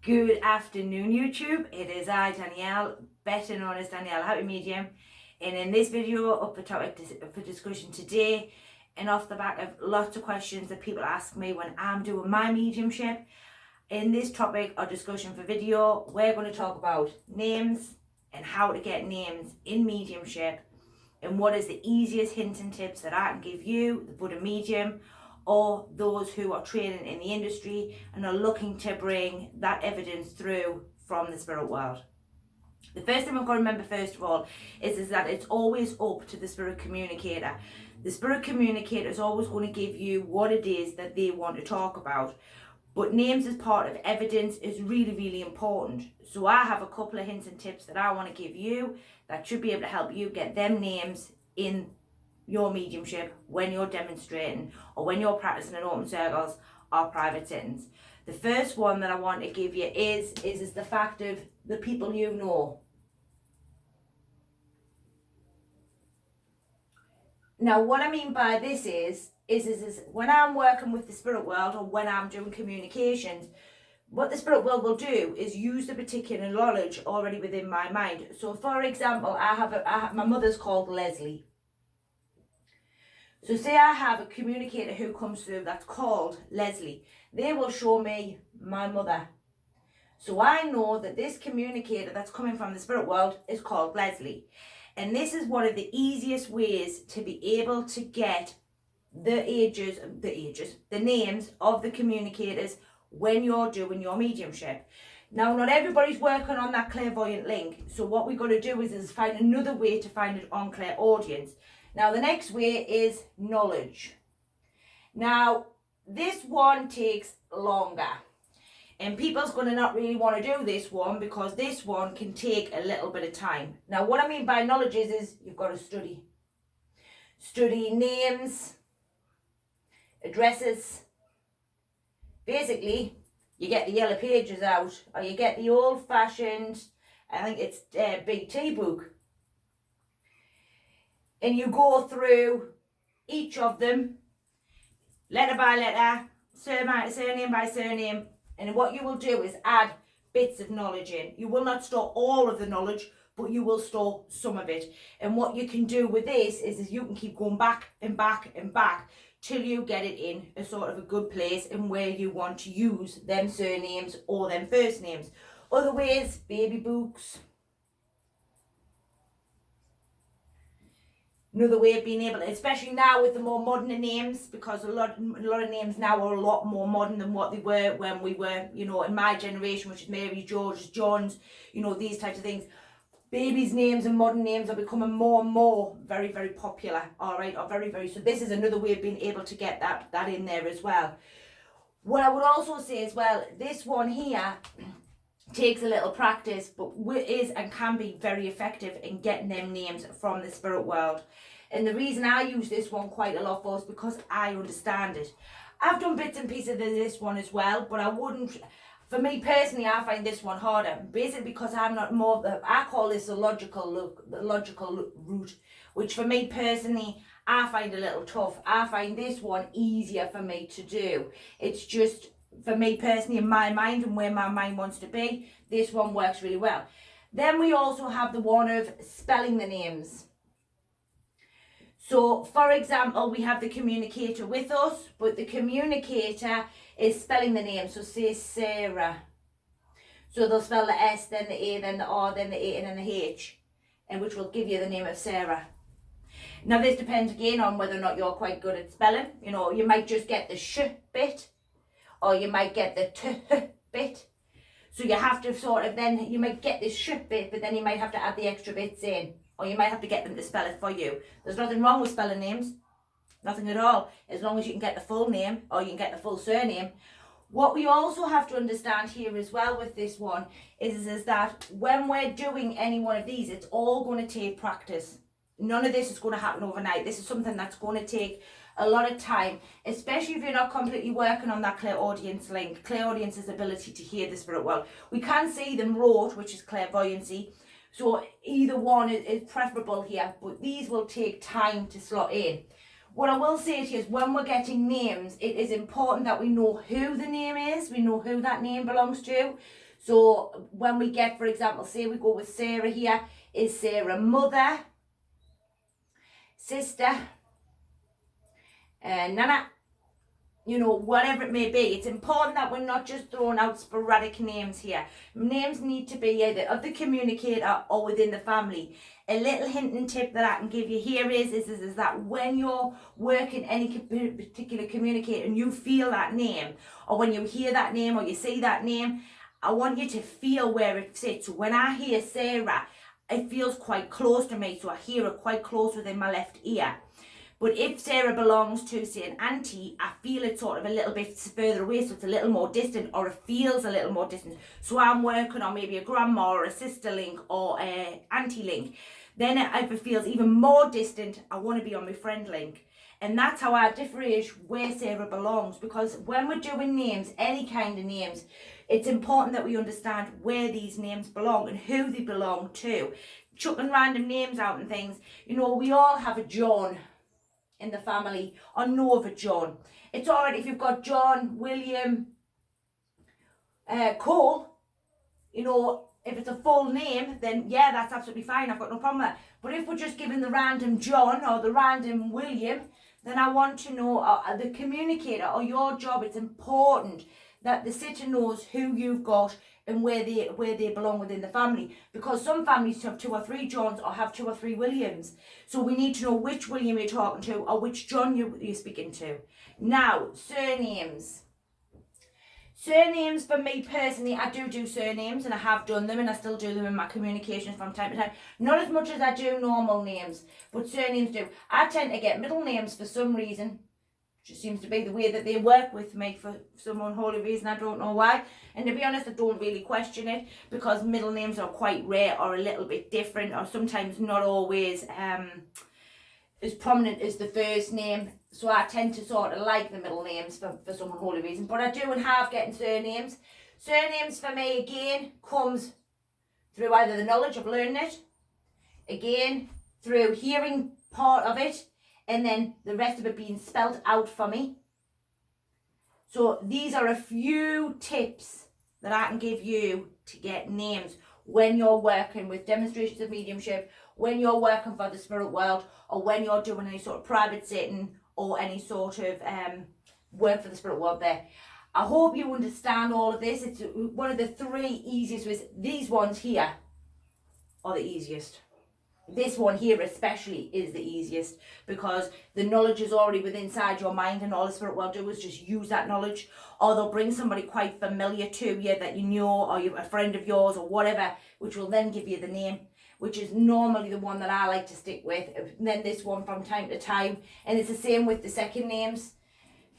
Good afternoon, YouTube. It is I, Danielle, better known as Danielle, Happy Medium, and in this video, up for topic for discussion today, and off the back of lots of questions that people ask me when I'm doing my mediumship. In this topic or discussion for video, we're going to talk about names and how to get names in mediumship, and what is the easiest hints and tips that I can give you, the Buddha medium, or those who are training in the industry and are looking to bring that evidence through from the spirit world. The first thing we've got to remember, first of all, is that it's always up to the spirit communicator. The spirit communicator is always going to give you what it is that they want to talk about. But names as part of evidence is really, really important. So I have a couple of hints and tips that I want to give you that should be able to help you get them names in your mediumship when you're demonstrating or when you're practicing in open circles or private sittings. The first one that I want to give you is the fact of the people you know. Now, what I mean by this is when I'm working with the spirit world or when I'm doing communications, what the spirit world will do is use the particular knowledge already within my mind. So, for example, I have my mother's called Leslie. So say I have a communicator who comes through that's called Leslie. They will show me my mother. So I know that this communicator that's coming from the spirit world is called Leslie. And this is one of the easiest ways to be able to get the names of the communicators when you're doing your mediumship. Now, not everybody's working on that clairvoyant link. So what we've got to do is find another way to find it on clairaudience. Now, the next way is knowledge. Now, this one takes longer. And people's going to not really want to do this one because this one can take a little bit of time. Now, what I mean by knowledge is you've got to study. Study names, addresses. Basically, you get the yellow pages out, or you get the old-fashioned, I think it's big T book. And you go through each of them, letter by letter, surname by surname. And what you will do is add bits of knowledge in. You will not store all of the knowledge, but you will store some of it. And what you can do with this is you can keep going back and back and back till you get it in a sort of a good place and where you want to use them surnames or them first names. Other ways, baby books. Another way of being able to, especially now with the more modern names, because a lot of names now are a lot more modern than what they were when we were, in my generation, which is Mary, George, John's, these types of things. Babies' names and modern names are becoming more and more very, very popular, all right, or very, very, so this is another way of being able to get that in there as well. What I would also say as well, this one here takes a little practice, but is and can be very effective in getting them names from the spirit world. And the reason I use this one quite a lot for is because I understand it. I've done bits and pieces of this one as well, but I wouldn't, for me personally, I find this one harder. Basically because I'm not I call this the logical route, which for me personally, I find a little tough. I find this one easier for me to do. It's just, for me personally, in my mind and where my mind wants to be, this one works really well. Then we also have the one of spelling the names. So, for example, we have the communicator with us, but the communicator is spelling the name. So say Sarah. So they'll spell the S, then the A, then the R, then the A, and then the H, and which will give you the name of Sarah. Now, this depends again on whether or not you're quite good at spelling. You might just get the sh bit, or you might get the t bit. So you have to sort of, then you might get this sh bit, but then you might have to add the extra bits in, or you might have to get them to spell it for you. There's nothing wrong with spelling names, nothing at all, as long as you can get the full name or you can get the full surname. What we also have to understand here as well with this one is that when we're doing any one of these, it's all going to take practice. None of this is going to happen overnight. This is something that's going to take a lot of time, especially if you're not completely working on that clairaudience link. Clairaudience's ability to hear the spirit world. We can see them wrote, which is clairvoyancy. So either one is preferable here, but these will take time to slot in. What I will say to you is when we're getting names, it is important that we know who the name is, we know who that name belongs to. So when we get, for example, say we go with Sarah here, is Sarah mother, sister, nana, you know, whatever it may be. It's important that we're not just throwing out sporadic names here. Names need to be either of the communicator or within the family. A little hint and tip that I can give you here is that when you're working any particular communicator and you feel that name, or when you hear that name or you see that name, I want you to feel where it sits. When I hear Sarah, it feels quite close to me, so I hear it quite close within my left ear. But if Sarah belongs to, say, an auntie, I feel it sort of a little bit further away, so it's a little more distant, or it feels a little more distant. So I'm working on maybe a grandma or a sister link or an auntie link. Then if it feels even more distant, I want to be on my friend link. And that's how I differentiate where Sarah belongs. Because when we're doing names, any kind of names, it's important that we understand where these names belong and who they belong to. Chucking random names out and things, you know, we all have a John in the family, or know of a John. It's alright if you've got John, William, Cole, you know, if it's a full name, then yeah, that's absolutely fine, I've got no problem with that. But if we're just giving the random John or the random William, then I want to know, the communicator or your job, it's important that the sitter knows who you've got and where they belong within the family. Because some families have 2 or 3 Johns or have 2 or 3 Williams. So we need to know which William you're talking to or which John you're speaking to. Now, surnames. Surnames for me personally, I do surnames, and I have done them, and I still do them in my communications from time to time. Not as much as I do normal names, but surnames do. I tend to get middle names for some reason. Just seems to be the way that they work with me for some unholy reason. I don't know why. And to be honest, I don't really question it, because middle names are quite rare or a little bit different, or sometimes not always as prominent as the first name. So I tend to sort of like the middle names for some unholy reason. But I do and have getting surnames. Surnames for me, again, comes through either the knowledge of learning it, again, through hearing part of it, and then the rest of it being spelt out for me. So these are a few tips that I can give you to get names when you're working with demonstrations of mediumship, when you're working for the spirit world, or when you're doing any sort of private sitting or any sort of work for the spirit world there. I hope you understand all of this. It's one of the 3 easiest ways. These ones here are the easiest. This one here especially is the easiest, because the knowledge is already within inside your mind, and all the spirit world do is just use that knowledge. Or they'll bring somebody quite familiar to you that you know, or you're a friend of yours or whatever, which will then give you the name, which is normally the one that I like to stick with. And then this one from time to time. And it's the same with the second names.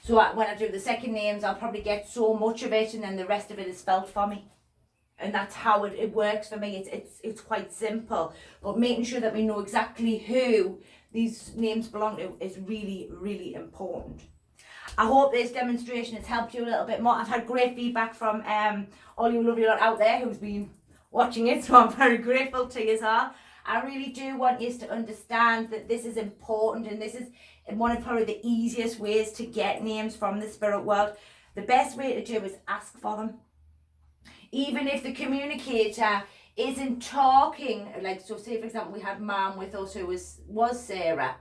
So when I do the second names, I'll probably get so much of it, and then the rest of it is spelt for me. And that's how it works for me. It's quite simple. But making sure that we know exactly who these names belong to is really, really important. I hope this demonstration has helped you a little bit more. I've had great feedback from all you lovely lot out there who's been watching it, so I'm very grateful to you all. I really do want you to understand that this is important, and this is one of probably the easiest ways to get names from the spirit world. The best way to do is ask for them. Even if the communicator isn't talking, like, so say for example we had Mum with us who was Sarah,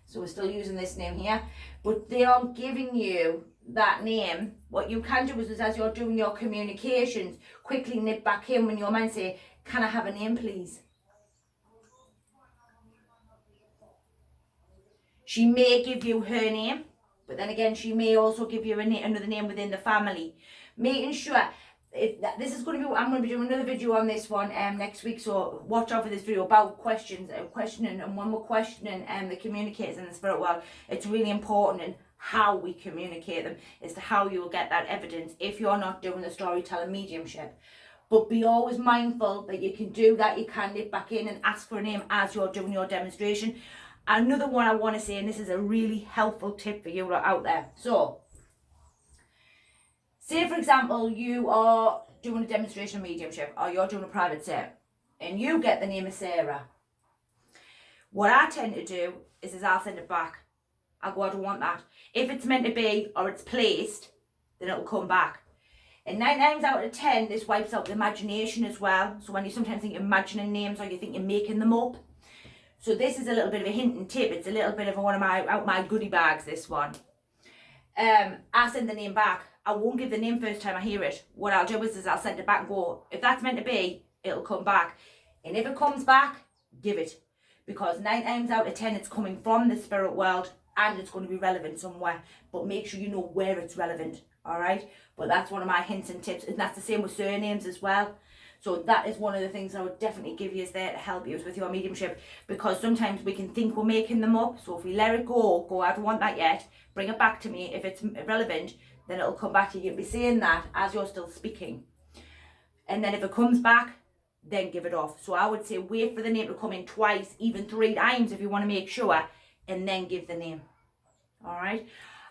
so we're still using this name here, but they aren't giving you that name. What you can do is as you're doing your communications, quickly nip back in when your man say, can I have a name please? She may give you her name, but then again she may also give you another name within the family. Making sure this is going to be, I'm going to be doing another video on this one next week, so watch out for this video about questioning, and when we're questioning the communicators in the spirit world, it's really important in how we communicate them as to how you will get that evidence if you're not doing the storytelling mediumship. But be always mindful that you can do that. You can nip back in and ask for a name as you're doing your demonstration. Another one I want to say, and this is a really helpful tip for you out there. So say for example you are doing a demonstration of mediumship, or you're doing a private set, and you get the name of Sarah. What I tend to do is I'll send it back. I'll go, I don't want that. If it's meant to be or it's placed, then it'll come back. And 9 times out of 10, this wipes out the imagination as well. So when you sometimes think you're imagining names or you think you're making them up. So this is a little bit of a hint and tip. It's a little bit of one of my goodie bags, this one. I send the name back. I won't give the name first time I hear it. What I'll do is I'll send it back and go, if that's meant to be, it'll come back. And if it comes back, give it. Because 9 times out of 10, it's coming from the spirit world and it's going to be relevant somewhere. But make sure you know where it's relevant, all right? But that's one of my hints and tips. And that's the same with surnames as well. So that is one of the things I would definitely give you is there to help you with your mediumship. Because sometimes we can think we're making them up. So if we let it go, I don't want that yet, bring it back to me. If it's relevant, then it'll come back to you. You'll be saying that as you're still speaking. And then if it comes back, then give it off. So I would say wait for the name to come in twice, even 3 times if you want to make sure, and then give the name. All right.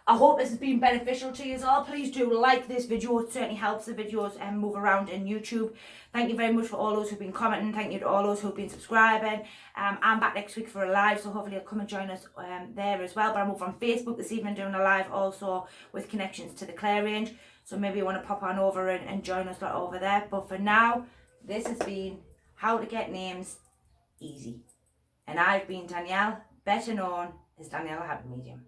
I hope this has been beneficial to you all. Please do like this video. It certainly helps the videos move around in YouTube. Thank you very much for all those who've been commenting. Thank you to all those who've been subscribing. I'm back next week for a live, so hopefully you'll come and join us there as well. But I'm over on Facebook this evening doing a live also with connections to the Clare range. So maybe you want to pop on over and join us over there. But for now, this has been How to Get Names Easy. And I've been Danielle, better known as Danielle Happy Medium.